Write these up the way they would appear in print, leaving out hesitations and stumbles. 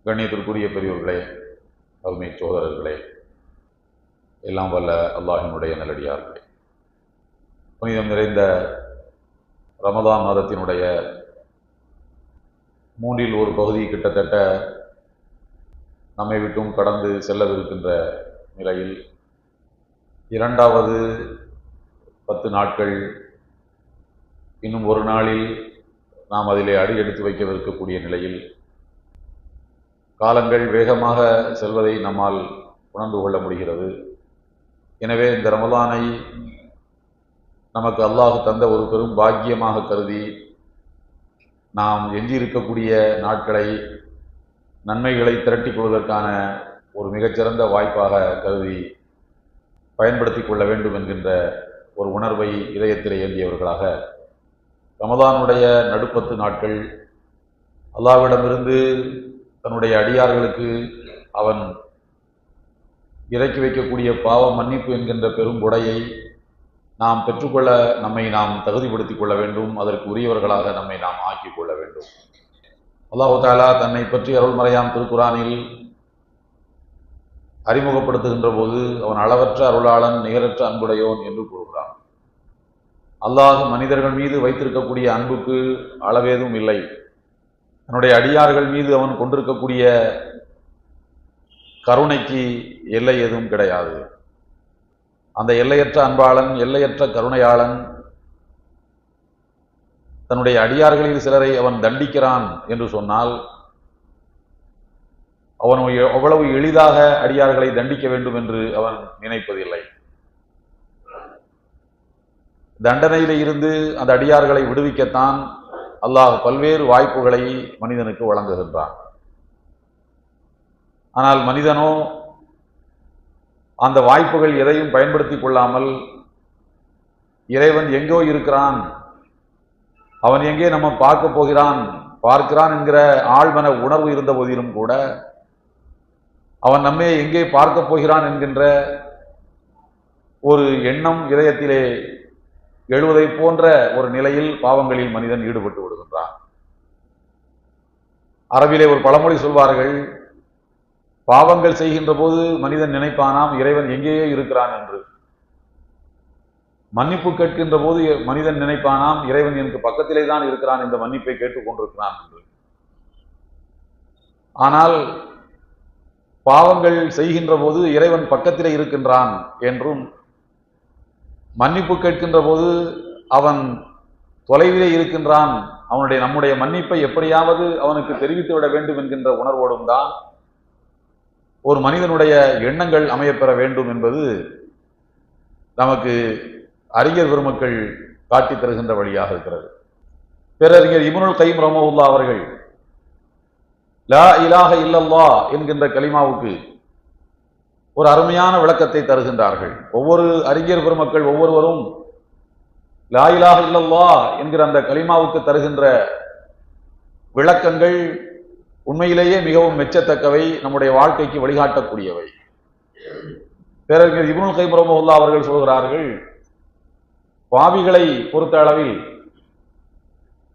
கண்ணியத்திற்குரிய பெரியோர்களே, அருமை சோதரர்களே, எல்லாம் வல்ல அல்லாஹினுடைய நல்லடியார்களே, புனிதம் நிறைந்த ரமதான் மாதத்தினுடைய மூன்றில் ஒரு பகுதி கிட்டத்தட்ட நம்மை விட்டும் கடந்து செல்லவிருக்கின்ற நிலையில் இரண்டாவது 10 நாட்கள், இன்னும் ஒரு நாளில் நாம் அதிலே அடி எடுத்து வைக்கவிருக்கக்கூடிய நிலையில் காலங்கள் வேகமாக செல்வதை நம்மால் உணர்ந்து கொள்ள முடிகிறது. எனவே இந்த ரமலானை நமக்கு அல்லாஹ் தந்த ஒரு பெரும் பாக்கியமாக கருதி நாம் எஞ்சியிருக்கக்கூடிய நாட்களை நன்மைகளை திரட்டிக் கொள்வதற்கான ஒரு மிகச்சிறந்த வாய்ப்பாக கருதி பயன்படுத்தி கொள்ள வேண்டும் என்கின்ற ஒரு உணர்வை இதயத்தில் ஏந்தியவர்களாக ரமலானுடைய நடுப்பத்து நாட்கள் அல்லாஹ்விடமிருந்து தன்னுடைய அடியார்களுக்கு அவன் இறக்கி வைக்கக்கூடிய பாவ மன்னிப்பு என்கின்ற பெரும் கொடையை நாம் பெற்றுக்கொள்ள நம்மை நாம் தகுதிப்படுத்திக் கொள்ள வேண்டும். அதற்கு உரியவர்களாக நம்மை நாம் ஆக்கிக் கொள்ள வேண்டும். அல்லாஹு தஆலா தன்னை பற்றி அருள்மறையாம் திருக்குரானில் அறிமுகப்படுத்துகின்ற போது அவன் அளவற்ற அருளாளன், நிகரற்ற அன்புடையோன் என்று கூறுகிறான். அல்லாஹ் மனிதர்கள் மீது வைத்திருக்கக்கூடிய அன்புக்கு அளவேதும் இல்லை. தன்னுடைய அடியார்கள் மீது அவன் கொண்டிருக்கக்கூடிய கருணைக்கு எல்லை எதுவும் கிடையாது. அந்த எல்லையற்ற அன்பாளன், எல்லையற்ற கருணையாளன் தன்னுடைய அடியார்களில் சிலரை அவன் தண்டிக்கிறான் என்று சொன்னால் அவன் அவ்வளவு எளிதாக அடியார்களை தண்டிக்க வேண்டும் என்று அவன் நினைப்பதில்லை. தண்டனையில இருந்து அந்த அடியார்களை விடுவிக்கத்தான் அல்லாஹ் பல்வேறு வாய்ப்புகளை மனிதனுக்கு வழங்குகின்றான். ஆனால் மனிதனோ அந்த வாய்ப்புகள் எதையும் பயன்படுத்திக் கொள்ளாமல் இறைவன் எங்கோ இருக்கிறான், அவன் எங்கே நம்ம பார்க்கிறான் என்கிற ஆழ்மன உணர்வு இருந்த போதிலும் கூட அவன் நம்மை எங்கே பார்க்க போகிறான் என்கின்ற ஒரு எண்ணம் இதயத்திலே எழுவதை போன்ற ஒரு நிலையில் பாவங்களில் மனிதன் ஈடுபட்டு விடுகின்றான். அரபிலே ஒரு பழமொழி சொல்வார்கள், பாவங்கள் செய்கின்ற போது மனிதன் நினைப்பானாம் இறைவன் எங்கேயே இருக்கிறான் என்று. மன்னிப்பு கேட்கின்ற போது மனிதன் நினைப்பானாம் இறைவன் எனக்கு பக்கத்திலே தான் இருக்கிறான், இந்த மன்னிப்பை கேட்டுக் கொண்டிருக்கிறான் என்று. ஆனால் பாவங்கள் செய்கின்ற போது இறைவன் பக்கத்திலே இருக்கின்றான் என்றும், மன்னிப்பு கேட்கின்ற போது அவன் தொலைவிலே இருக்கின்றான், நம்முடைய மன்னிப்பை எப்படியாவது அவனுக்கு தெரிவித்து விட வேண்டும் என்கின்ற உணர்வோடும் தான் ஒரு மனிதனுடைய எண்ணங்கள் அமையப்பெற வேண்டும் என்பது நமக்கு அறிஞர் பெருமக்கள் காட்டி தருகின்ற வழியாக இருக்கிறது. பேரறிஞர் இப்னுல் கைம் ரஹ்மத்துல்லாஹி அவர்கள் லா இலாஹ இல்லல்லாஹ் என்கின்ற கலிமாவுக்கு ஒரு அருமையான விளக்கத்தை தருகின்றார்கள். ஒவ்வொரு அறிஞர் பெருமக்கள் ஒவ்வொருவரும் லா இலாஹ இல்லல்லாஹ் என்கிற அந்த கலிமாவுக்கு தருகின்ற விளக்கங்கள் உண்மையிலேயே மிகவும் மெச்சத்தக்கவை, நம்முடைய வாழ்க்கைக்கு வழிகாட்டக்கூடியவை. பேரறிஞர் இப்னுல் கைம் ரஹ்மத்துல்லாஹி அவர்கள் சொல்கிறார்கள், பாவிகளை பொறுத்த அளவில்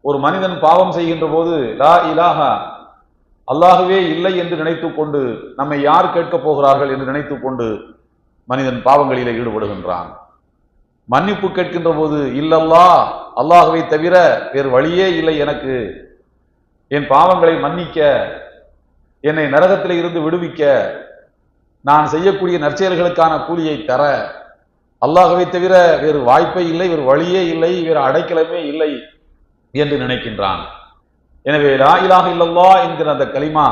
ஒரு மனிதன் பாவம் செய்கின்ற போது லா இலாஹா அல்லாஹுவே இல்லை என்று நினைத்துக் கொண்டு, நம்மை யார் கேட்கப் போகிறார்கள் என்று நினைத்துக் கொண்டு மனிதன் பாவங்களிலே ஈடுபடுகின்றான். மன்னிப்பு கேட்கின்ற போது இல்லல்லாஹ், அல்லாஹுவை தவிர வேறு வழியே இல்லை எனக்கு, என் பாவங்களை மன்னிக்க, என்னை நரகத்திலே இருந்து விடுவிக்க, நான் செய்யக்கூடிய நற்செயல்களுக்கான கூலியை தர அல்லாஹுவை தவிர வேறு வாய்ப்பே இல்லை, வேறு வழியே இல்லை, வேறு அடைக்கலமே இல்லை என்று நினைக்கின்றான். எனவே லா இலாஹ இல்லல்லாஹ் என்கிற அந்த கலிமா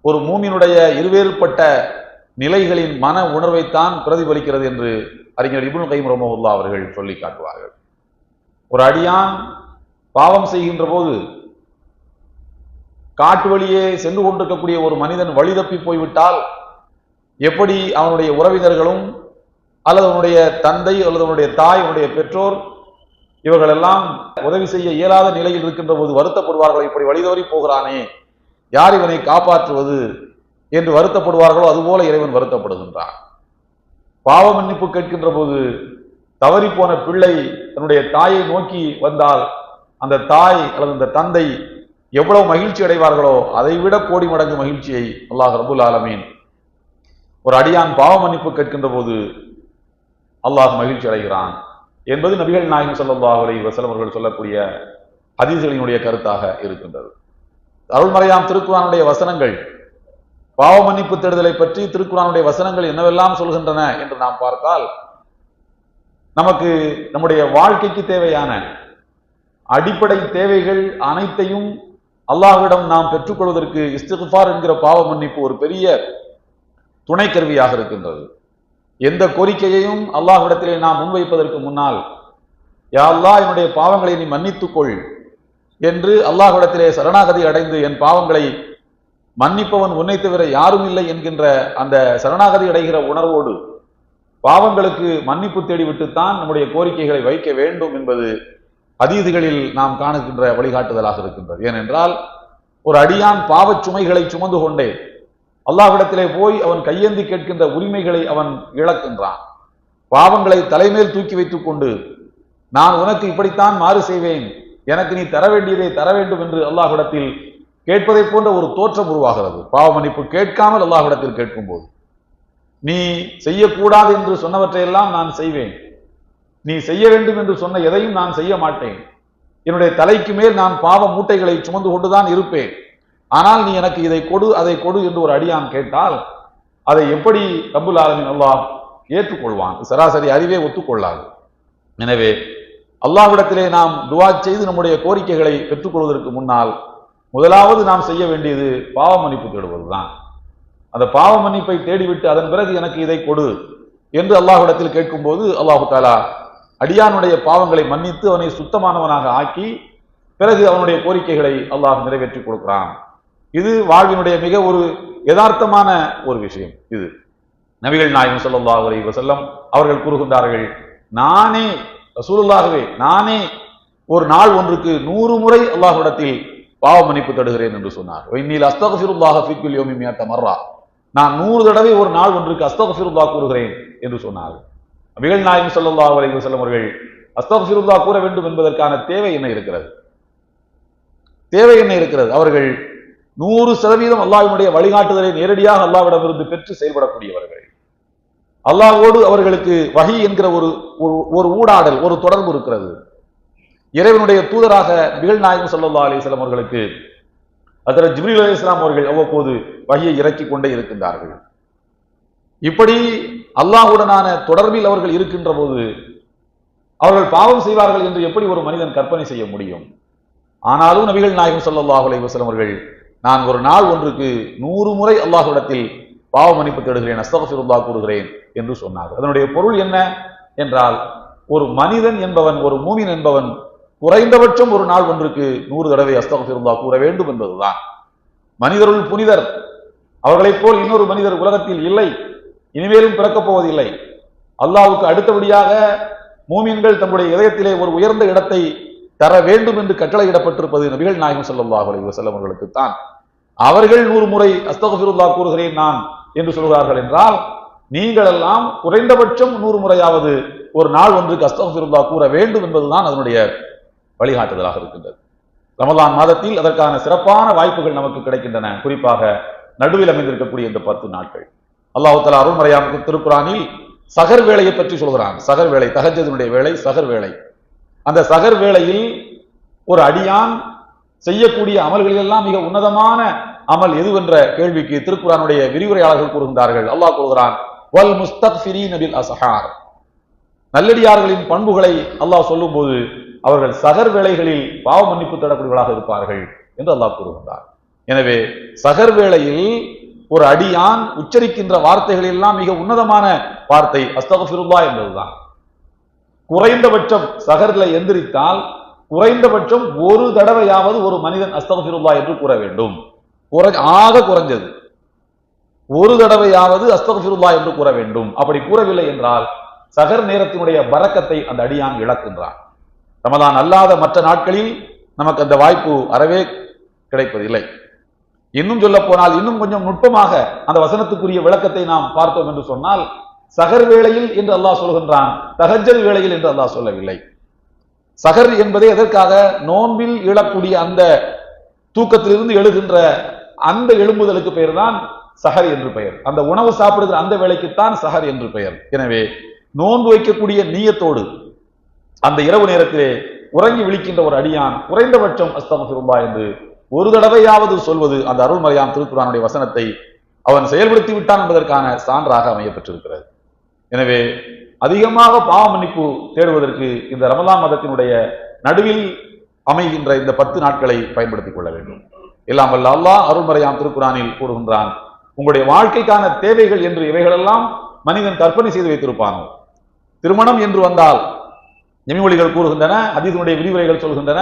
ஒரு மூமினுடைய இருவேறுபட்ட நிலைகளின் மன உணர்வைத்தான் பிரதிபலிக்கிறது என்று அறிஞர் இப்னுல் கைம் ரஹ்மத்துல்லாஹி அவர்கள் சொல்லி காட்டுவார்கள். ஒரு அடியான் பாவம் செய்கின்ற போது காட்டு வழியே சென்று கொண்டிருக்கக்கூடிய ஒரு மனிதன் வழி தப்பி போய்விட்டால் எப்படி அவனுடைய உறவினர்களும் அல்லது அவனுடைய தந்தை அல்லது அவனுடைய தாய், அவனுடைய பெற்றோர் இவர்கள் எல்லாம் உதவி செய்ய இயலாத நிலையில் இருக்கின்ற போது வருத்தப்படுவார்கள், இப்படி வழிதவறி போகிறானே, யார் இவனை காப்பாற்றுவது என்று வருத்தப்படுவார்களோ அதுபோல இறைவன் வருத்தப்படுகின்றான். பாவ மன்னிப்பு கேட்கின்ற போது தவறி போன பிள்ளை தன்னுடைய தாயை நோக்கி வந்தால் அந்த தாய் அல்லது அந்த தந்தை எவ்வளவு மகிழ்ச்சி அடைவார்களோ அதைவிட கோடி மடங்கு மகிழ்ச்சியை அல்லாஹ் ரப்புல் ஆலமீன் ஒரு அடியான் பாவ மன்னிப்பு கேட்கின்ற போது அல்லாஹ் மகிழ்ச்சி அடைகிறான் என்பது நபிகள் நாயகம் ஸல்லல்லாஹு அலைஹி வஸல்லம் அவர்கள் சொல்லக்கூடிய ஹதீஸ்களினுடைய கருத்தாக இருக்கின்றது. அருள்மறையாம் திருக்குர்ஆனுடைய வசனங்கள் பாவ மன்னிப்பு தேடுதலை பற்றி திருக்குர்ஆனுடைய வசனங்கள் என்னவெல்லாம் சொல்கின்றன என்று நாம் பார்த்தால், நமக்கு நம்முடைய வாழ்க்கைக்கு தேவையான அடிப்படை தேவைகள் அனைத்தையும் அல்லாஹ்விடம் நாம் பெற்றுக்கொள்வதற்கு இஸ்திக்ஃபார் என்கிற பாவ மன்னிப்பு ஒரு பெரிய துணை கருவியாக இருக்கின்றது. எந்த கோரிக்கையையும் அல்லாஹ்விடத்திலே நாம் முன்வைப்பதற்கு முன்னால், யா அல்லாஹ் என்னுடைய பாவங்களை நீ மன்னித்துக்கொள் என்று அல்லாஹ்விடத்திலே சரணாகதி அடைந்து என் பாவங்களை மன்னிப்பவன் உன்னை தவிர யாரும் இல்லை என்கின்ற அந்த சரணாகதி அடைகிற உணர்வோடு பாவங்களுக்கு மன்னிப்பு தேடிவிட்டுத்தான் நம்முடைய கோரிக்கைகளை வைக்க வேண்டும் என்பது ஹதீதுகளில் நாம் காணுகின்ற வழிகாட்டுதலாக இருக்கின்றது. ஏனென்றால் ஒரு அடியான் பாவச் சுமைகளை சுமந்து கொண்டே அல்லாஹ்விடத்திலே போய் அவன் கையேந்தி கேட்கின்ற உரிமைகளை அவன் இழக்கின்றான். பாவங்களை தலைமேல் தூக்கி வைத்துக் கொண்டு நான் உனக்கு இப்படித்தான் மாறு செய்வேன், எனக்கு நீ தர வேண்டியதை தர வேண்டும் என்று அல்லாஹ்விடத்தில் கேட்பதை போன்ற ஒரு தோற்றம் உருவாகிறது. பாவ மன்னிப்பு கேட்காமல் அல்லாஹ்விடத்தில் கேட்கும் போது, நீ செய்யக்கூடாது என்று சொன்னவற்றையெல்லாம் நான் செய்வேன், நீ செய்ய வேண்டும் என்று சொன்ன எதையும் நான் செய்ய மாட்டேன், என்னுடைய தலைக்கு மேல் நான் பாவ மூட்டைகளை சுமந்து கொண்டுதான் இருப்பேன், ஆனால் நீ எனக்கு இதை கொடு அதை கொடு என்று ஒரு அடியான் கேட்டால் அதை எப்படி ரப்புல் ஆலமீன் அல்லாஹ் ஏற்றுக்கொள்வான்? சராசரி அறிவே ஒத்துக்கொள்ளாது. எனவே அல்லாஹ்விடத்திலே நாம் துஆ செய்து நம்முடைய கோரிக்கைகளை பெற்றுக்கொள்வதற்கு முன்னால் முதலாவது நாம் செய்ய வேண்டியது பாவ மன்னிப்பு தேடுவதுதான். அந்த பாவ மன்னிப்பை தேடிவிட்டு அதன் பிறகு எனக்கு இதை கொடு என்று அல்லாஹ்விடத்தில் கேட்கும் போது அல்லாஹு தஆலா அடியானுடைய பாவங்களை மன்னித்து அவனை சுத்தமானவனாக ஆக்கி பிறகு அவனுடைய கோரிக்கைகளை அல்லாஹ் நிறைவேற்றி கொடுக்கிறான். இது வாழ்வினுடைய மிக ஒரு யதார்த்தமான ஒரு விஷயம். இது நபிகள் நாயகம் ஸல்லல்லாஹு அலைஹி வஸல்லம் அவர்கள் கூறுகின்றார்கள், நானே ரசூலுல்லாஹ்வே நானே ஒரு நாள் ஒன்றுக்கு 100 முறை அல்லாஹ்விடத்தில் பாவ மன்னிப்பு தேடுகிறேன் என்று சொன்னார். இன்னில் அஸ்தக்ஃபிருல்லாஹ ஃபீ குல்லி யௌமின் மியத்த மர்ரா, நான் 100 தடவை ஒரு நாள் ஒன்றுக்கு அஸ்தக்ஃபிருல்லாஹ் கூறுகிறேன் என்று சொன்னார். நபிகள் நாயகம் ஸல்லல்லாஹு அலைஹி வஸல்லம் அவர்கள் அஸ்தக்ஃபிருல்லாஹ் கூற வேண்டும் என்பதற்கான தேவை என்ன இருக்கிறது? தேவை என்ன இருக்கிறது? அவர்கள் 100% அல்லாஹ்வினுடைய வழிகாட்டுதலை நேரடியாக அல்லாஹ்விடமிருந்து பெற்று செயல்படக்கூடியவர்கள். அல்லாஹ்வோடு அவர்களுக்கு வஹி என்கிற ஒரு ஊடாடல், ஒரு தொடர்பு இருக்கிறது. இறைவனுடைய தூதராக நபிகள் நாயகம் ஸல்லல்லாஹு அலைஹி வஸல்லம் அவர்களுக்கு ஹஜ்ரத் ஜிப்ரீல் அலைஹிஸ்ஸலாம் அவர்கள் அவ்வப்போது வஹியை இறக்கிக் கொண்டே இருக்கின்றார்கள். இப்படி அல்லாஹ்வுடனான தொடர்பில் அவர்கள் இருக்கின்ற போது அவர்கள் பாவம் செய்வார்கள் என்று எப்படி ஒரு மனிதன் கற்பனை செய்ய முடியும்? ஆனாலும் நபிகள் நாயகம் ஸல்லல்லாஹு அலைஹி வஸல்லம் அவர்கள் நான் ஒரு நாள் ஒன்றுக்கு 100 முறை அல்லாஹ்விடத்தில் பாவ மன்னிப்பு தேடுகிறேன், அஸ்தக்ஃபிருல்லாஹ் கூறுகிறேன் என்று சொன்னார். அதனுடைய பொருள் என்ன என்றால், ஒரு மனிதன் என்பவன், ஒரு மூமின் என்பவன் குறைந்தபட்சம் ஒரு நாள் ஒன்றுக்கு 100 தடவை அஸ்தக்ஃபிருல்லாஹ் கூற வேண்டும் என்பதுதான். மனிதருள் புனிதர், அவர்களைப் போல் இன்னொரு மனிதர் உலகத்தில் இல்லை, இனிமேலும் பிறக்கப் போவதில்லை. அல்லாஹ்வுக்கு அடுத்தபடியாக மூமின்கள் தம்முடைய இதயத்திலே ஒரு உயர்ந்த இடத்தை தர வேண்டும் என்று கட்டளையிடப்பட்டிருப்பது நபிகள் நாயகம் ஸல்லல்லாஹு அலைஹி வஸல்லம் அவர்களுக்கு தான். அவர்கள் 100 முறை அஸ்தக்ஃபிருல்லாஹ் கூறுகிறேன் நான் என்று சொல்கிறார்கள் என்றால், நீங்கள் எல்லாம் குறைந்தபட்சம் 100 முறையாவது ஒரு நாள் ஒன்றுக்கு அஸ்தக்ஃபிருல்லாஹ் கூற வேண்டும் என்பதுதான் அதனுடைய வழிகாட்டுதலாக இருக்கின்றது. ரமலான் மாதத்தில் அதற்கான சிறப்பான வாய்ப்புகள் நமக்கு கிடைக்கின்றன. குறிப்பாக நடுவில் அமைந்திருக்கக்கூடிய இந்த 10 நாட்கள் அல்லாஹ் தஆலா அருள்மறையாம் திருக்குர்ஆனில் சஹர் வேளையை பற்றி சொல்கிறான். சஹர் வேளை, தஹஜ்ஜுடைய வேளை, சஹர் வேளை. அந்த சஹர் வேளையில் ஒரு அடியான் செய்யக்கூடிய அமல்களில் எல்லாம் மிக உன்னதமான அமல் எதுவென்ற கேள்விக்கு திருக்குர்ஆனுடைய விரிவுரையாளர்கள் கூறுகின்றார்கள். அல்லாஹ் கூறுகிறான், வல் முஸ்தக்ஃபிரீன பில் அஸ்ஹார். நல்லடியார்களின் பண்புகளை அல்லாஹ் சொல்லும் போது அவர்கள் சஹர் வேளைகளில் பாவ மன்னிப்பு தேடக்கூடியவர்களாக இருப்பார்கள் என்று அல்லாஹ் கூறுகின்றார். எனவே சஹர் வேளையில் ஒரு அடியான் உச்சரிக்கின்ற வார்த்தைகள் எல்லாம் மிக உன்னதமான வார்த்தை அஸ்தக்ஃபிருல்லாஹ் என்பதுதான். குறைந்தபட்சம் சஹர்ல எந்திரித்தால் குறைந்தபட்சம் ஒரு தடவையாவது ஒரு மனிதன் அஸ்தக்ஃபிருல்லாஹ் என்று கூற வேண்டும். ஆக குறைஞ்சது ஒரு தடவையாவது அஸ்தக்ஃபிருல்லாஹ் என்று கூற வேண்டும். அப்படி கூறவில்லை என்றால் சஹர் நேரத்தினுடைய பரக்கத்தை அந்த அடியான் இழக்கின்றான். ரமலான் அல்லாத மற்ற நாட்களில் நமக்கு அந்த வாய்ப்பு அறவே கிடைப்பதில்லை. இன்னும் சொல்ல போனால் இன்னும் கொஞ்சம் நுட்பமாக அந்த வசனத்துக்குரிய விளக்கத்தை நாம் பார்த்தோம் என்று சொன்னால், சஹர் வேளையில் என்று அல்லாஹ் சொல்கின்றான், தஹஜ்ஜுத் வேளையில் என்று அல்லாஹ் சொல்லவில்லை. சஹர் என்பதே எதற்காக? நோன்பில் இழக்கூடிய அந்த தூக்கத்திலிருந்து எழுகின்ற அந்த எழும்புதலுக்கு பெயர் தான் சஹர் என்று பெயர். அந்த உணவு சாப்பிடுகிற அந்த வேளைக்குத்தான் சஹர் என்று பெயர். எனவே நோன்பு வைக்கக்கூடிய நீயத்தோடு அந்த இரவு நேரத்திலே உறங்கி விழிக்கின்ற ஒரு அடியான் குறைந்தபட்சம் அஸ்தக்ஃபிருல்லாஹ் என்று ஒரு தடவையாவது சொல்வது அந்த அருள்மறையாம் திருக்குர்ஆனுடைய வசனத்தை அவன் செயல்படுத்தி விட்டான் என்பதற்கான சான்றாக அமையப்பட்டிருக்கிறது. எனவே அதிகமாக பாவ மன்னிப்பு தேடுவதற்கு இந்த ரமலான் மாதத்தினுடைய நடுவில் அமைகின்ற இந்த 10 நாட்களை பயன்படுத்திக் கொள்ள வேண்டும். எல்லாம் வல்ல அல்லாஹ் அருள்மறையாம் திருக்குர்ஆனில் கூறுகின்றான், உங்களுடைய வாழ்க்கைக்கான தேவைகள் என்று இவைகளெல்லாம் மனிதன் கற்பனை செய்து வைத்திருப்பானோ. திருமணம் என்று வந்தால் நபிமொழிகள் கூறுகின்றன, ஹதீஸுடைய விரிவுரைகள் சொல்கின்றன,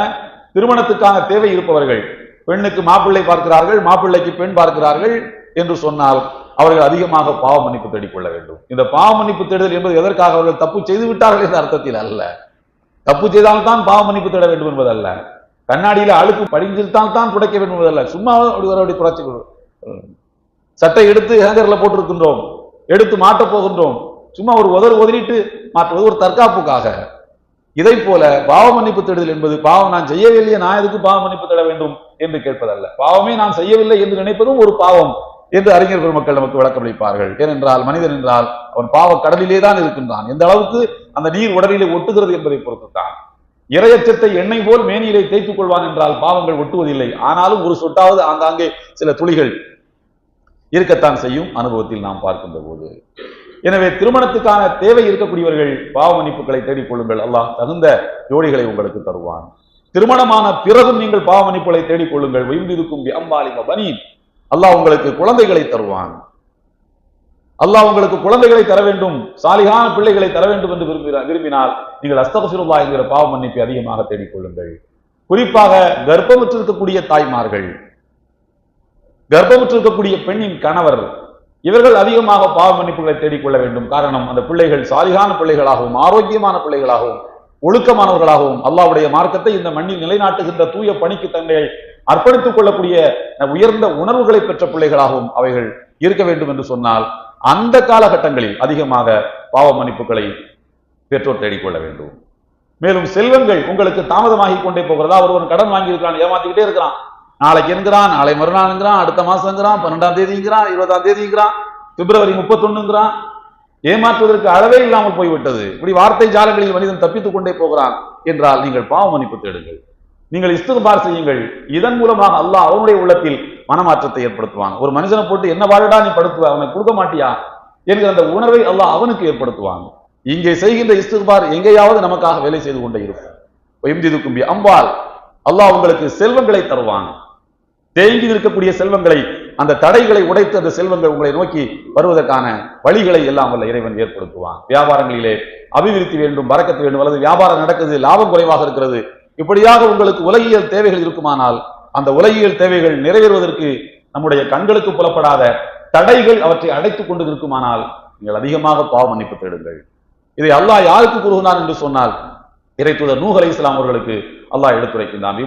திருமணத்துக்கான தேவை இருப்பவர்கள் பெண்ணுக்கு மாப்பிள்ளை பார்க்கிறார்கள், மாப்பிள்ளைக்கு பெண் பார்க்கிறார்கள் என்று சொன்னால் அவர்கள் அதிகமாக பாவ மன்னிப்பு தேடிக்கொள்ள வேண்டும். இந்த பாவ மன்னிப்பு தேடுதல் என்பது எதற்காக அவர்கள் தப்பு செய்து விட்டார்கள் என்ற அர்த்தத்தில் அல்ல. தப்பு செய்தால்தான் பாவ மன்னிப்பு தேட வேண்டும் என்பதல்ல. கண்ணாடியில அழுக்கு படிஞ்சில்தான் தான் துடைக்க வேண்டும் என்பதல்ல. சும்மா அப்படி துடைச்சு சட்டை எடுத்து ஹேங்கர்ல போட்டிருக்கின்றோம், எடுத்து மாட்ட போகின்றோம், சும்மா ஒரு உதறிட்டு மாற்றுவது ஒரு தற்காப்புக்காக. இதை போல பாவ மன்னிப்பு தேடுதல் என்பது பாவம் நான் செய்யவில்லையே, நான் எதுக்கு பாவ மன்னிப்பு தேட வேண்டும் என்று கேட்பதல்ல. பாவமே நான் செய்யவில்லை என்று நினைப்பதும் ஒரு பாவம் என்று அறிஞர் பெருமக்கள் நமக்கு விளக்கம் அளிப்பார்கள். ஏனென்றால் மனிதன் என்றால் அவன் பாவ கடலிலே தான் இருக்கின்றான். எந்த அளவுக்கு அந்த நீர் உடலிலே ஒட்டுகிறது என்பதை பொறுத்துத்தான். இரையச்சத்தை எண்ணெய் போல் மேனியிலே தேய்த்துக் கொள்வான் என்றால் பாவங்கள் ஒட்டுவதில்லை. ஆனாலும் ஒரு சொட்டாவது ஆங்காங்கே சில துளிகள் இருக்கத்தான் செய்யும் அனுபவத்தில் நாம் பார்க்கின்ற போது. எனவே திருமணத்துக்கான தேவை இருக்கக்கூடியவர்கள் பாவ மன்னிப்புகளை தேடிக்கொள்ளுங்கள். அல்லாஹ் தகுந்த ஜோடிகளை உங்களுக்கு தருவான். திருமணமான பிறகும் நீங்கள் பாவ மன்னிப்புகளை தேடிக்கொள்ளுங்கள். வைந்திருக்கும் அம்பாலிம பனீன், அல்லாஹ் உங்களுக்கு குழந்தைகளை தருவான். அல்லாஹ் உங்களுக்கு குழந்தைகளை தர வேண்டும், சாலிகான பிள்ளைகளை தர வேண்டும் என்று விரும்பினால் நீங்கள் அஸ்தக்ஃபிருல்லாஹ் என்கிற பாவ மன்னிப்பை அதிகமாக தேடிக்கொள்ளுங்கள். குறிப்பாக கர்ப்பமுற்றிருக்கக்கூடிய தாய்மார்கள், கர்ப்பமுற்றிருக்கக்கூடிய பெண்ணின் கணவர், இவர்கள் அதிகமாக பாவ மன்னிப்புகளை தேடிக்கொள்ள வேண்டும். காரணம், அந்த பிள்ளைகள் சாலிகான பிள்ளைகளாகவும் ஆரோக்கியமான பிள்ளைகளாகவும் ஒழுக்கமானவர்களாகவும் அல்லாஹ்வுடைய மார்க்கத்தை இந்த மண்ணில் நிலைநாட்டுகின்ற தூய பணிக்கு தங்களை அர்ப்பணித்துக் கொள்ளக்கூடிய உயர்ந்த உணர்வுகளை பெற்ற பிள்ளைகளாகவும் அவைகள் இருக்க வேண்டும் என்று சொன்னால் அந்த காலகட்டங்களில் அதிகமாக பாவ மன்னிப்புகளை பெற்றோர் தேடிக்கொள்ள வேண்டும். மேலும் செல்வங்கள் உங்களுக்கு தாமதமாகி கொண்டே போகிறதா, ஒருவன் கடன் வாங்கியிருக்கிறான், ஏமாத்திக்கிட்டே இருக்கிறான், நாளைக்கு என்கிறான், நாளை மறுநாள் என்கிறான், அடுத்த மாசம்ங்கிறான், 12ஆம் தேதிங்கிறான், 20ஆம் தேதிங்கிறான், பிப்ரவரி 31ங்கிறான், ஏமாற்றுவதற்கு அளவே இல்லாமல் போய்விட்டது. இப்படி வார்த்தை ஜாலங்களில் மனிதன் தப்பித்துக் கொண்டே போகிறான் என்றால் நீங்கள் பாவ மன்னிப்பு தேடுங்கள், நீங்கள் இஸ்திக்பார் செய்யுங்கள். இதன் மூலமாக அல்லாஹ் அவனுடைய உள்ளத்தில் மனமாற்றத்தை ஏற்படுத்துவான். ஒரு மனுஷனை போட்டு என்ன வாழடா நீ படுத்துவ, அவனை கொடுக்க மாட்டியா என்கிற அந்த உணர்வை அல்லாஹ் அவனுக்கு ஏற்படுத்துவான். இங்கே செய்கின்ற இஸ்திக்பார் எங்கேயாவது நமக்காக வேலை செய்து கொண்டே இருக்கும். அம்பால், அல்லாஹ் உங்களுக்கு செல்வங்களை தருவான். தேங்கி இருக்கக்கூடிய செல்வங்களை, அந்த தடைகளை உடைத்து அந்த செல்வங்கள் உங்களை நோக்கி வருவதற்கான வழிகளை எல்லாம் வல்ல இறைவன் ஏற்படுத்துவான். வியாபாரங்களிலே அபிவிருத்தி வேண்டும், பரக்கத்து வேண்டும், அல்லது வியாபாரம் நடக்குது, லாபம் குறைவாக இருக்கிறது, இப்படியாக உங்களுக்கு உலகியல் தேவைகள் இருக்குமானால் அந்த உலகியல் தேவைகள் நிறைவேறுவதற்கு நம்முடைய கண்களுக்கு புலப்படாத தடைகள் அவற்றை அடைத்துக் கொண்டு இருக்குமானால் நீங்கள் அதிகமாக பாவ மன்னிப்பு தேடுங்கள். இதை அல்லாஹ் யாருக்கு கூறுகிறான் என்று சொன்னால் இறைத்தூதர் நூஹ் அலைஹிஸ்ஸலாம் அவர்களுக்கு அல்லாஹ் எடுத்துரைக்கின்றான்.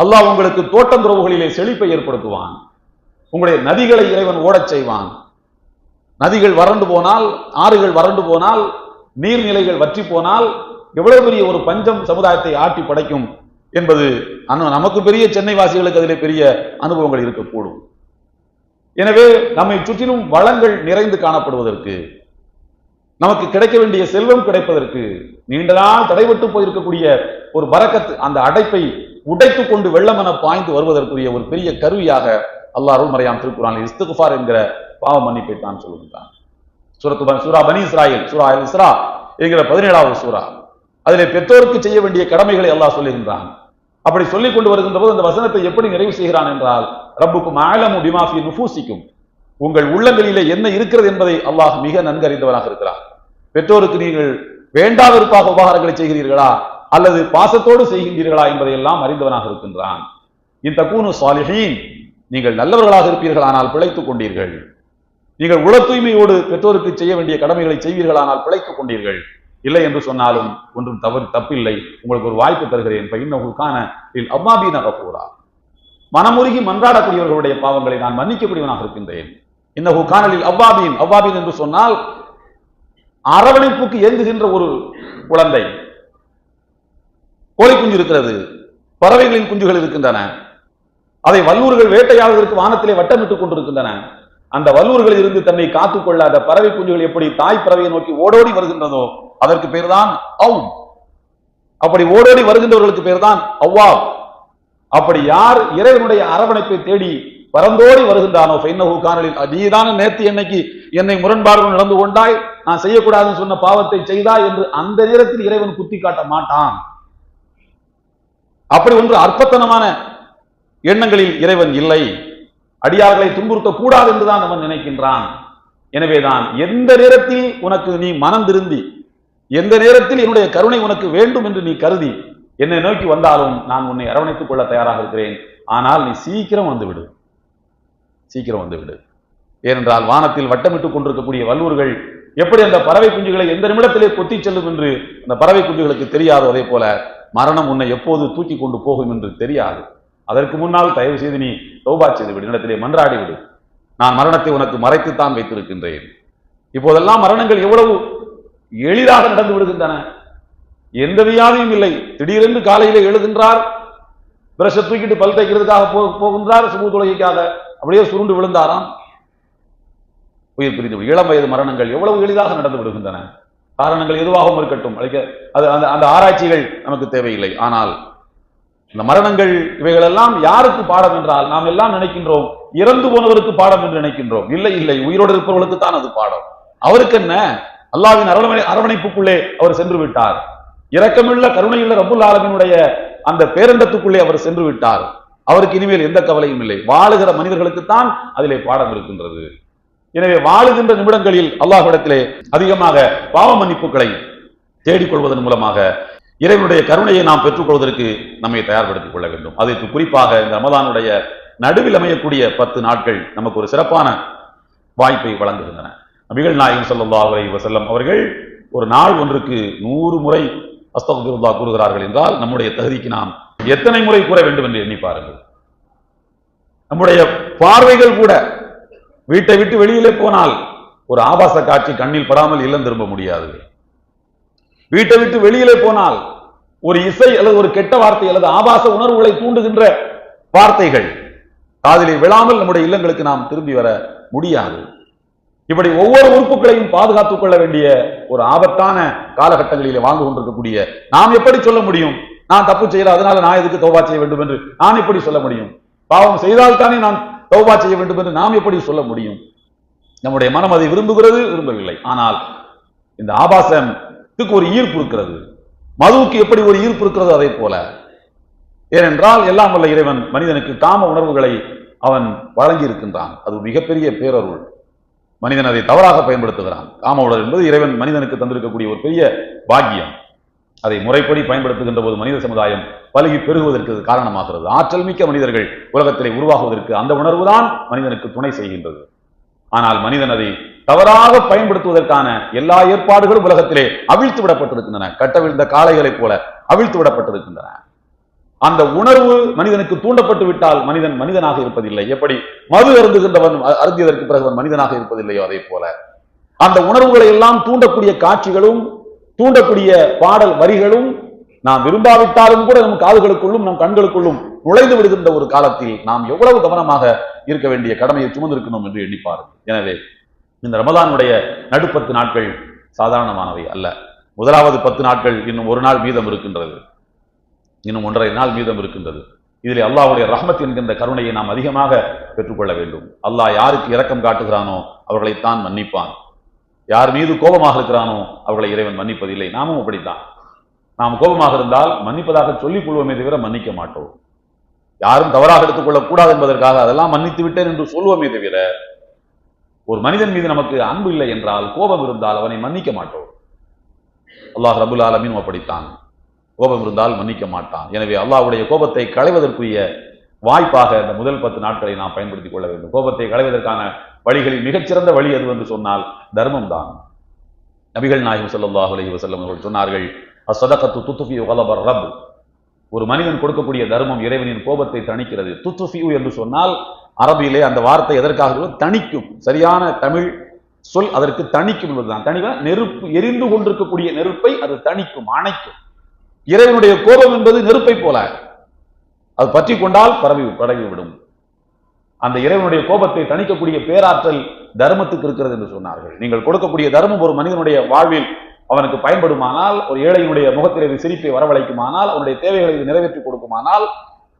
அல்லாஹ் உங்களுக்கு தோட்டம் துறவுகளிலே செழிப்பை ஏற்படுத்துவான். உங்களுடைய நதிகளை இறைவன் ஓடச் செய்வான். நதிகள் வறண்டு போனால், ஆறுகள் வறண்டு போனால், நீர்நிலைகள் வற்றி போனால் எவ்வளவு பெரிய ஒரு பஞ்சம் சமுதாயத்தை ஆட்டி படைக்கும் என்பது நமக்கு பெரிய சென்னை வாசிகளுக்கு அதிலே பெரிய அனுபவங்கள் இருக்கக்கூடும். எனவே நம்மை சுற்றிலும் வளங்கள் நிறைந்து காணப்படுவதற்கு, நமக்கு கிடைக்க வேண்டிய செல்வம் கிடைப்பதற்கு, நீண்ட நாள் தடைபட்டு போயிருக்கக்கூடிய ஒரு பரக்கத் அந்த அடைப்பை உடைத்துக் கொண்டு வெள்ளம் என பாய்ந்து வருவதற்குரிய ஒரு பெரிய கருவியாக அல்லாஹ் அருள்மறையாம் திருக்குர்ஆனில் இஸ்திக்ஃபார் என்கிற பாவ மன்னிப்பை தான் சொல்லுகின்றான். சூரா பனி இஸ்ராயில், சூரா அல் இஸ்ரா என்கிற 17வது சூரா, அதிலே பெற்றோருக்கு செய்ய வேண்டிய கடமைகளை அல்லாஹ் சொல்லுகின்றான். அப்படி சொல்லிக் கொண்டு வருகின்ற போது அந்த வசனத்தை எப்படி நிறைவு செய்கிறான் என்றால், ரப்புக்கும் அஅலமு பிமா ஃபீ நுஃபூசிக்கும், உங்கள் உள்ளங்களிலே என்ன இருக்கிறது என்பதை அல்லாஹ் மிக நன்கறிந்தவனாக இருக்கிறார். பெற்றோருக்கு நீங்கள் வேண்டா வெறுப்பாக உபகாரங்களை செய்கிறீர்களா அல்லது பாசத்தோடு செய்கின்றீர்களா என்பதை எல்லாம் அறிந்தவனாக இருக்கின்றான். இன் தகூனு ஸாலிஹீன், நீங்கள் நல்லவர்களாக இருப்பீர்களானால் பிழைத்துக் கொண்டீர்கள். நீங்கள் உள தூய்மையோடு பெற்றோருக்கு செய்ய வேண்டிய கடமைகளை செய்வீர்களானால் பிழைத்துக் கொண்டீர்கள். இல்லை என்று சொன்னாலும் ஒன்றும் தப்பில்லை, உங்களுக்கு ஒரு வாய்ப்பு தருகிறேன். மனமுருகி மன்றாடக்கூடியவர்களுடைய பாவங்களை நான் மன்னிக்கக்கூடியவனாக இருக்கின்றேன். இன்னஹு கானலில் அவ்வாபீன், அவ்வாபீன் என்று சொன்னால் அரவணைப்புக்கு ஏங்குகின்ற ஒரு குழந்தை, கோழி குஞ்சு இருக்கிறது, பறவைகளின் குஞ்சுகள் இருக்கின்றன. அதை வல்லூர்கள் வேட்டையாடுவதற்கு வானத்திலே வட்டமிட்டுக் கொண்டிருக்கின்றன. அந்த வல்லூர்களில் இருந்து தன்னை காத்துக் கொள்ளாத பறவை குஞ்சுகள் எப்படி தாய் பறவையை நோக்கி ஓடோடி வருகின்றதோ அதற்கு பேர் தான் அவும். அப்படி ஓடோடி வருகின்றவர்களுக்கு பேர் தான் அவ்வாப். அப்படி யார் இறைவனுடைய அரவணைப்பை தேடி பரந்தோடி வருகின்றானோ காணலில், நீதான நேற்று என்னை முரண்பாடுகள் நடந்து கொண்டாய், நான் செய்யக்கூடாதுன்னு சொன்ன பாவத்தை செய்தாய் என்று அந்த நேரத்தில் இறைவன் குத்தி காட்ட மாட்டான். அப்படி ஒன்று அற்பத்தனமான எண்ணங்களில் இறைவன் இல்லை. அடியார்களை துன்புறுத்த கூடாது என்றுதான் அவன் நினைக்கின்றான். எனவேதான் எந்த நேரத்தில் உனக்கு நீ மனம் திருந்தி, எந்த நேரத்தில் என்னுடைய கருணை உனக்கு வேண்டும் என்று நீ கருதி என்னை நோக்கி வந்தாலும் நான் உன்னை அரவணைத்துக் கொள்ள தயாராக இருக்கிறேன். ஆனால் நீ சீக்கிரம் வந்துவிடு, சீக்கிரம் வந்துவிடு. ஏனென்றால் வானத்தில் வட்டமிட்டுக் கொண்டிருக்கக்கூடிய வல்லூர்கள் எப்படி அந்த பறவை குஞ்சுகளை எந்த நிமிடத்திலே கொத்தி செல்லும் என்று அந்த பறவை குஞ்சுகளுக்கு தெரியாது, அதே போல மரணம் உன்னை எப்போது தூக்கி கொண்டு போகும் என்று தெரியாது. அதற்கு முன்னால் தயவு செய்து நீ தௌபா செய்து விடு, இடத்திலே மன்றாடி விடு. நான் மரணத்தை உனக்கு மறைத்துத்தான் வைத்திருக்கின்றேன். இப்போதெல்லாம் மரணங்கள் எவ்வளவு எளிதாக நடந்து விடுகின்றன. எந்த வியாதியும் இல்லை. திடீரென்று காலையிலே எழுகின்றார், பிரஷ தூக்கிட்டு பல் தைக்கிறதுக்காக போகின்றார், சுமூக தொழுகைக்காக அப்படியே சுருண்டு விழுந்தாராம், உயிர் பிரிந்து. இளம் வயது மரணங்கள் எவ்வளவு எளிதாக நடந்து விடுகின்றன. காரணங்கள் எதுவாகவும் இருக்கட்டும், அந்த ஆராய்ச்சிகள் நமக்கு தேவையில்லை. ஆனால் இந்த மரணங்கள் இவைகளெல்லாம் யாருக்கு பாடம் என்றால், நாம் எல்லாம் நினைக்கின்றோம் இறந்து போனவருக்கு பாடம் என்று நினைக்கின்றோம். இல்லை இல்லை, உயிரோடு இருப்பவர்களுக்கு தான் அது பாடம். அவருக்கு என்ன, அல்லாஹ்வின் அரவணைப்புக்குள்ளே அவர் சென்று விட்டார். இரக்கமுள்ள கருணையுள்ள ரப்புல் ஆலமீனுடைய அந்த பேரண்டத்துக்குள்ளே அவர் சென்று விட்டார். அவருக்கு இனிமேல் எந்த கவலையும் இல்லை. வாழுகிற மனிதர்களுக்குத்தான் அதிலே பாடம் இருக்கின்றது. எனவே வாழுகின்ற நிமிடங்களில் அல்லாஹ்விடத்திலே அதிகமாக பாவ மன்னிப்புகளை தேடிக்கொள்வதன் மூலமாக இறைவனுடைய கருணையை நாம் பெற்றுக்கொள்வதற்கு நம்மை தயார்படுத்திக் கொள்ள வேண்டும். அதற்கு குறிப்பாக இந்த ரமதானுடைய நடுவில் அமையக்கூடிய 10 நாட்கள் நமக்கு ஒரு சிறப்பான வாய்ப்பை வழங்குகின்றன. நபிகள் நாயகம் ஸல்லல்லாஹு அலைஹி வஸல்லம் அவர்கள் ஒரு நாள் ஒன்றுக்கு 100 முறை அஸ்தக்ஃபிருல்லாஹ் கூறுகிறார்கள் என்றால் நம்முடைய தகுதிக்கு நாம் எத்தனை முறை கூற வேண்டும் என்று எண்ணி பாருங்கள். நம்முடைய பார்வைகள் கூட வீட்டை விட்டு வெளியிலே போனால் ஒரு ஆபாச காட்சி கண்ணில் படாமல் இல்லம் திரும்ப முடியாது. வீட்டை விட்டு வெளியிலே போனால் ஒரு இசை அல்லது ஒரு கெட்ட வார்த்தை அல்லது ஆபாச உணர்வுகளை தூண்டுகின்ற வார்த்தைகள் காதிலே விழாமல் நம்முடைய இல்லங்களுக்கு நாம் திரும்பி வர முடியாது. இப்படி ஒவ்வொரு உறுப்புகளையும் பாதுகாத்துக் கொள்ள வேண்டிய ஒரு ஆபத்தான காலகட்டங்களிலே வாழ்ந்து கொண்டிருக்கக்கூடிய நாம் எப்படி சொல்ல முடியும், நான் தப்பு செய்யல அதனால நான் எதுக்கு தௌபா செய்ய வேண்டும் என்று நான் எப்படி சொல்ல முடியும்? பாவம் செய்தால்தானே நான் தௌபா செய்ய வேண்டும் என்று நாம் எப்படி சொல்ல முடியும்? நம்முடைய மனம் அதை விரும்புகிறது, விரும்பவில்லை. ஆனால் இந்த ஆபாசத்துக்கு ஒரு ஈர்ப்பு இருக்கிறது, மதுவுக்கு எப்படி ஒரு ஈர்ப்பு இருக்கிறது அதே போல. ஏனென்றால் எல்லாம் வல்ல இறைவன் மனிதனுக்கு காம உணர்வுகளை அவன் வழங்கி இருக்கின்றான். அது மிகப்பெரிய பேரருள். மனிதன் அதை தவறாக பயன்படுத்துகிறான். காம உணர்வு என்பது இறைவன் மனிதனுக்கு தந்திருக்கக்கூடிய ஒரு பெரிய பாக்கியம். அதை முறைப்படி பயன்படுத்துகின்ற போது மனித சமுதாயம் பலகி பெருகுவதற்கு காரணமாகிறது. ஆற்றல் மிக்க மனிதர்கள் உலகத்திலே உருவாகுவதற்கு அந்த உணர்வுதான் மனிதனுக்கு துணை செய்கின்றது. ஆனால் மனிதன் அதை தவறாக பயன்படுத்துவதற்கான எல்லா ஏற்பாடுகளும் உலகத்திலே அவிழ்த்து விடப்பட்டிருக்கின்றன. கட்டவிழ்ந்த காளைகளைப் போல அவிழ்த்து விடப்பட்டிருக்கின்றன. அந்த உணர்வு மனிதனுக்கு தூண்டப்பட்டு விட்டால் மனிதன் மனிதனாக இருப்பதில்லை. எப்படி மது அருந்துகின்றவன் அருந்தியதற்கு பிறகு மனிதனாக இருப்பதில்லையோ அதே போல அந்த உணர்வுகளை எல்லாம் தூண்டக்கூடிய காட்சிகளும் தூண்டக்கூடிய பாடல் வரிகளும் நாம் விரும்பாவிட்டாலும் கூட நம் காதுகளுக்குள்ளும் நம் கண்களுக்குள்ளும் நுழைந்து விடுகின்ற ஒரு காலத்தில் நாம் எவ்வளவு கவனமாக இருக்க வேண்டிய கடமையை சுமந்திருக்கணும் என்று எண்ணிப்பார்கள். எனவே இந்த ரமலானுடைய நடு 10 நாட்கள் சாதாரணமானவை அல்ல. முதலாவது 10 நாட்கள் இன்னும் ஒரு நாள் மீதம் இருக்கின்றது, இன்னும் 1.5 நாள் மீதம் இருக்கின்றது. இதிலே அல்லாஹ்வுடைய ரஹ்மத் என்கின்ற கருணையை நாம் அதிகமாக பெற்றுக்கொள்ள வேண்டும். அல்லாஹ் யாருக்கு இரக்கம் காட்டுகிறானோ அவர்களைத்தான் மன்னிப்பான். யார் மீது கோபமாக இருக்கிறானோ அவர்களை இறைவன் மன்னிப்பதில்லை. நாமும் அப்படித்தான். நாம் கோபமாக இருந்தால் மன்னிப்பதாக சொல்லிக் கொள்வோமே தவிர மன்னிக்க மாட்டோம். யாரும் தவறாக எடுத்துக்கொள்ளக் கூடாது என்பதற்காக அதெல்லாம் மன்னித்து விட்டேன் என்று சொல்வோமே தவிர ஒரு மனிதன் மீது நமக்கு அன்பு இல்லை என்றால், கோபம் இருந்தால் அவனை மன்னிக்க மாட்டோம். அல்லாஹ் ரப்புல் ஆலமீன் அப்படித்தான். கோபம் இருந்தால் மன்னிக்க மாட்டான். எனவே அல்லாஹ்வுடைய கோபத்தை களைவதற்குரிய வாய்ப்பாக இந்த முதல் 10 நாட்களை நாம் பயன்படுத்திக் கொள்ள வேண்டும். கோபத்தை களைவதற்கான வழிகளில் மிகச்சிறந்த வழி எது என்று சொன்னால் தர்மம் தான். நபிகள் நாயகம் ஸல்லல்லாஹு அலைஹி வஸல்லம் அவர்கள் சொன்னார்கள், அஸ்ஸதகத்து துத்ஃபி கலபர் ரப். ஒரு மனிதன் கொடுக்கக்கூடிய தர்மம் இறைவனின் கோபத்தை தணிக்கிறது. துத்ஃபி என்று சொன்னால் அரபியிலே அந்த வார்த்தை எதற்காக தணிக்கும், சரியான தமிழ் சொல் அதற்கு தணிக்கும் என்பதுதான். தணிக்க நெருப்பு, எரிந்து கொண்டிருக்கக்கூடிய நெருப்பை அது தணிக்கும், அணைக்கும். இறைவனுடைய கோபம் என்பது நெருப்பை போல, அது பற்றி கொண்டால் பரவிவிடும். அந்த இறைவனுடைய கோபத்தை தணிக்கக்கூடிய பேராற்றல் தர்மத்துக்கு இருக்கிறது என்று சொன்னார்கள். நீங்கள் கொடுக்கக்கூடிய தர்மம் ஒரு மனிதனுடைய வாழ்வில் அவனுக்கு பயன்படுமானால், ஒரு ஏழையினுடைய முகத்திலே சிரிப்பை வரவழைக்குமானால், அவனுடைய தேவைகளை நிறைவேற்றி கொடுக்குமானால்,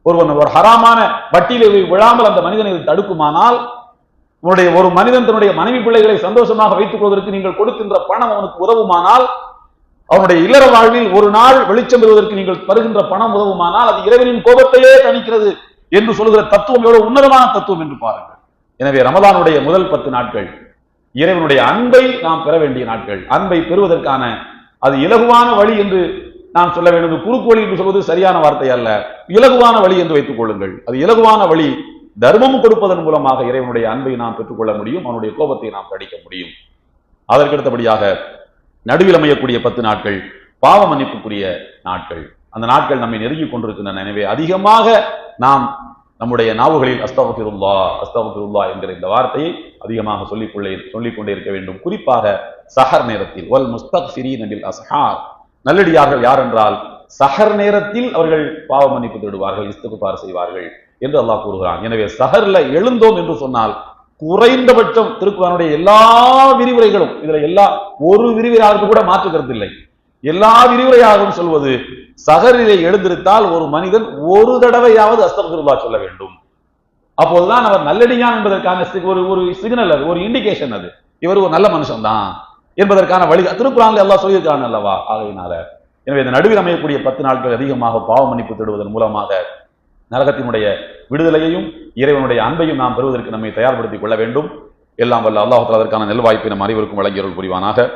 ஒருவன் ஒரு ஹராமான வட்டியிலே விழாமல் அந்த மனிதனை தடுக்குமானால், ஒரு மனிதன் தன்னுடைய மனைவி பிள்ளைகளை சந்தோஷமாக வைத்துக் கொள்வதற்கு நீங்கள் கொடுக்கின்ற பணம் அவனுக்கு உதவுமானால், அவனுடைய இல்லற வாழ்வில் ஒரு நாள் வெளிச்சம் பெறுவதற்கு நீங்கள் தருகின்ற பணம் உதவுமானால், அது இறைவனின் கோபத்தையே தணிக்கிறது என்று சொல்கிற தத்துவம் எவ்வளவு உன்னதமான தத்துவம் என்று பாருங்கள். எனவே ரமலானுடைய முதல் 10 நாட்கள் இறைவனுடைய அன்பை நாம் பெற வேண்டிய நாட்கள். அன்பை பெறுவதற்கான அது இலகுவான வழி என்று நான் சொல்ல வேண்டும். குறுக்கு வழி என்று சொல்வது சரியான வார்த்தை அல்ல, இலகுவான வழி என்று வைத்துக் கொள்ளுங்கள். அது இலகுவான வழி. தர்மம் கொடுப்பதன் மூலமாக இறைவனுடைய அன்பை நாம் பெற்றுக்கொள்ள முடியும், அவனுடைய கோபத்தை நாம் தடிக்க முடியும். அதற்கடுத்தபடியாக நடுவில் அமையக்கூடிய 10 நாட்கள் பாவ மன்னிப்புக்குரிய நாட்கள். அந்த நாட்கள் நம்மை நெருங்கிக் கொண்டிருக்கின்றன. எனவே அதிகமாக நாம் நம்முடைய நாவுகளில் அஸ்தக்ஃபிருல்லாஹ் அஸ்தக்ஃபிருல்லாஹ் என்கிற இந்த வார்த்தையை அதிகமாக சொல்லிக்கொண்டே இருக்க வேண்டும். குறிப்பாக சஹர் நேரத்தில், வல் முஸ்தக்ஃபிரீன பில் அஸ்ஹார், நல்லடியார்கள் யார் என்றால் சஹர் நேரத்தில் அவர்கள் பாவ மன்னிப்பு தேடுவார்கள், இஸ்திக்ஃபார் செய்வார்கள் என்று அல்லாஹ் கூறுகிறான். எனவே சஹர்ல எழுந்தோம் என்று சொன்னால் குறைந்தபட்சம் திருக்குர்ஆனுடைய எல்லா விரிவுரைகளும், இதுல ஒரு விரிவுரையாளருக்கு கூட மாற்று கருத்து இல்லை, எல்லா விரிவுரையாளரும் சொல்வது சஹரிலே எழுந்திருத்தால் ஒரு மனிதன் ஒரு தடவையாவது அஸ்தக்ஃபிருல்லாஹ் சொல்ல வேண்டும். அப்போதுதான் அவர் நல்லடியான் என்பதற்கான ஒரு சிக்னல், அது ஒரு இண்டிகேஷன், அது இவர் ஒரு நல்ல மனுஷன் தான் என்பதற்கான வழி திருக்குர்ஆனில் அல்லாஹ் சொல்லியிருக்கான் அல்லவா. ஆகையினால எனவே இந்த நடுவில் அமையக்கூடிய 10 நாட்கள் அதிகமாக பாவ மன்னிப்பு தேடுவதன் மூலமாக நரகத்தினுடைய விடுதலையையும் இறைவனுடைய அன்பையும் நாம் பெறுவதற்கு நம்மை தயார்படுத்திக் கொள்ள வேண்டும். எல்லாம் வல்ல அல்லாஹ் தஆலா அதற்கான நல்வாய்ப்பை நம் அனைவருக்கும் வழங்கியருள் புரிவானாக.